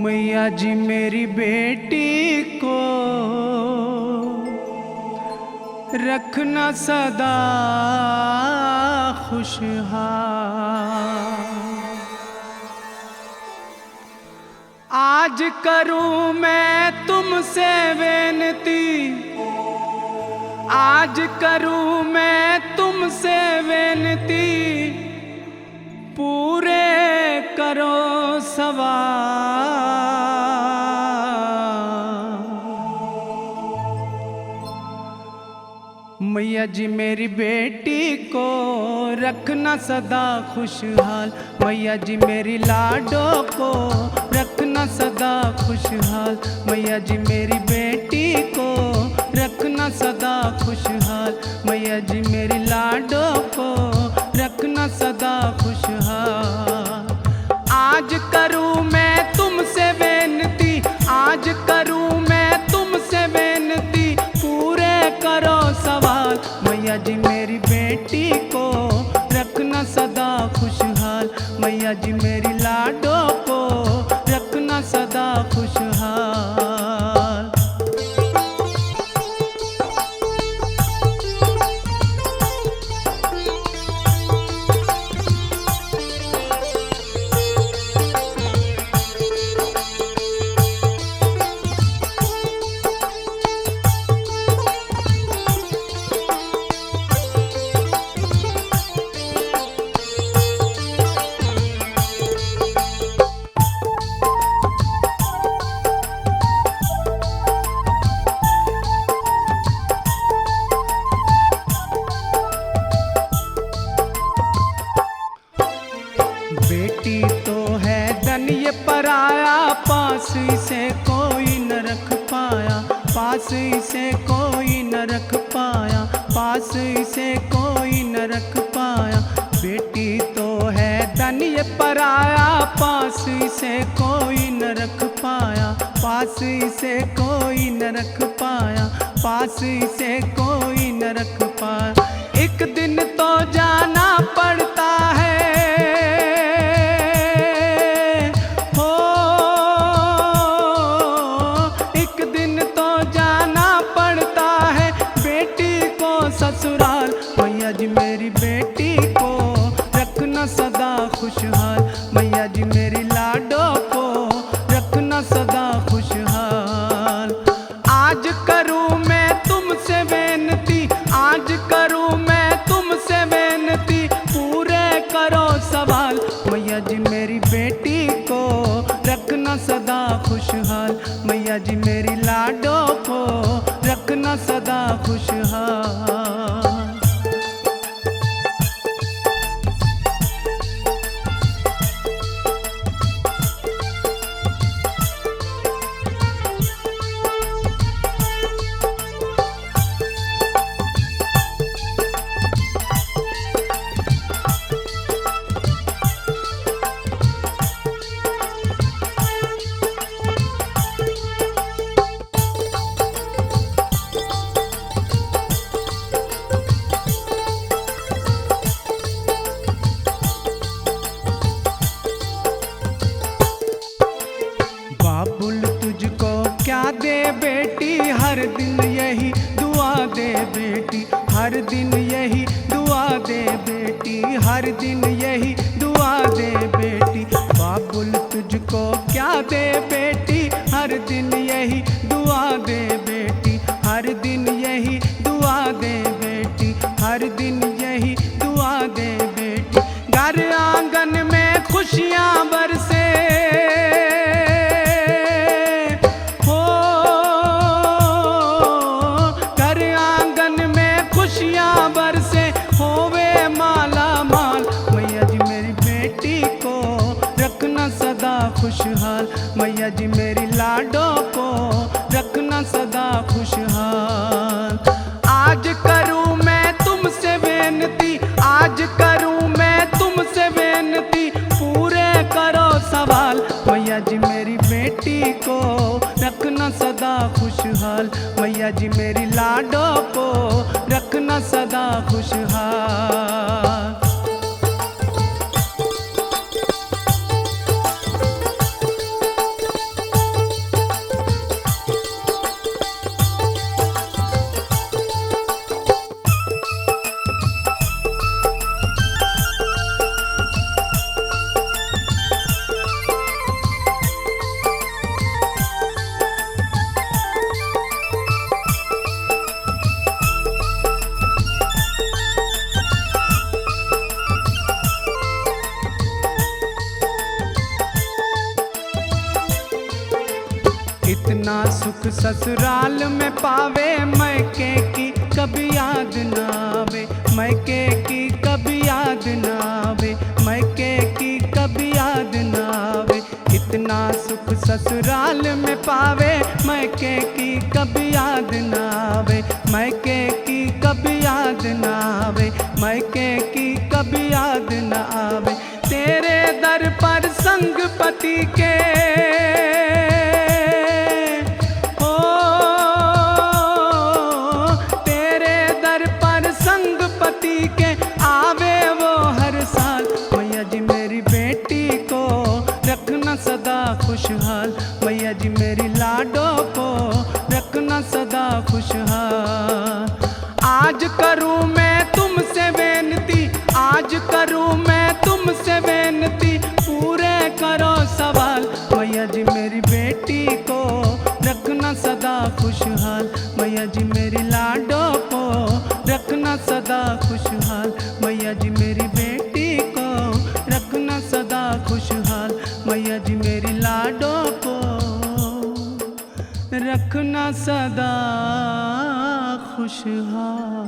मैया जी मेरी बेटी को रखना सदा खुशहाल। आज करूं मैं तुमसे विनती, आज करूं मैं तुमसे विनती, पूरे करो सवाल। मैया जी मेरी बेटी को रखना सदा खुशहाल। मैया जी मेरी लाडो को रखना सदा खुशहाल। मैया जी मेरी बेटी को रखना सदा खुशहाल। मैया जी मेरी लाडो को रखना सदा खुशहाल। आज करूं मैं तुमसे विनती, आज करूं मैं तुमसे विनती, पूरे करो सवाल। मैया जी मेरी बेटी को रखना सदा खुशहाल। मैया जी मेरी लाडो को रखना सदा खुशहाल। बेटी तो है धन ये पराया, पास इसे कोई न रख पाया, पास इसे कोई न रख पाया, पास इसे कोई न रख पाया। बेटी तो है धन ये पराया, पास इसे कोई न रख पाया, पास इसे कोई न रख पाया, पास इसे कोई न रख पाया। एक दिन तो जाना पड़ता है, ससुराल। मैया जी मेरी बेटी को रखना सदा खुशहाल। मैया जी मेरी लाडो को रखना सदा खुशहाल। आज करूं मैं तुमसे विनती, आज करूं मैं तुमसे विनती, पूरे करो सवाल। मैया जी मेरी बेटी को रखना सदा खुशहाल। मैया जी मेरी लाडो को रखना सदा खुशहाल। बाबुल तुझको क्या दे बेटी, हर दिन यही दुआ दे बेटी, हर दिन यही दुआ दे बेटी, हर दिन यही दुआ दे बेटी। बाबुल तुझको क्या दे बेटी, हर दिन यही दुआ दे बेटी, हर दिन यही दुआ दे बेटी, हर दिन यही दुआ दे बेटी। घर आंगन में खुशियां बरसे, खुशहाल। मैया जी मेरी लाडो को रखना सदा खुशहाल। आज करूं मैं तुमसे विनती, आज करूं मैं तुमसे विनती, पूरे करो सवाल। मैया जी मेरी बेटी को रखना सदा खुशहाल। मैया जी मेरी लाडो को रखना सदा खुशहाल। ससुराल में पावे, मैके की कभी याद ना आवे, मैके की कभी याद ना आवे, मैके की कभी याद ना आवे। इतना सुख ससुराल में पावे, मैके की कभी याद ना आवे, मैके की कभी याद ना आवे, मैके की कभी याद ना आवे। तेरे दर पर संग पति के हो, तेरे दर पर संग पति के आवे वो हर साल। मैया जी मेरी बेटी को रखना सदा खुशहाल, मैया जी मेरी लाडो को रखना सदा खुशहाल। आज करूं मैं तुमसे बेनती, आज करूं मैं तुमसे बेनती, पूरे करो सवाल। मैया जी मेरी बेटी को रखना सदा खुशहाल, मैया जी मेरी लाडो को रखना सदा खुशहाल, मैया जी मेरी बेटी को रखना सदा खुशहाल, मैया जी मेरी लाडो को रखना सदा खुशहाल।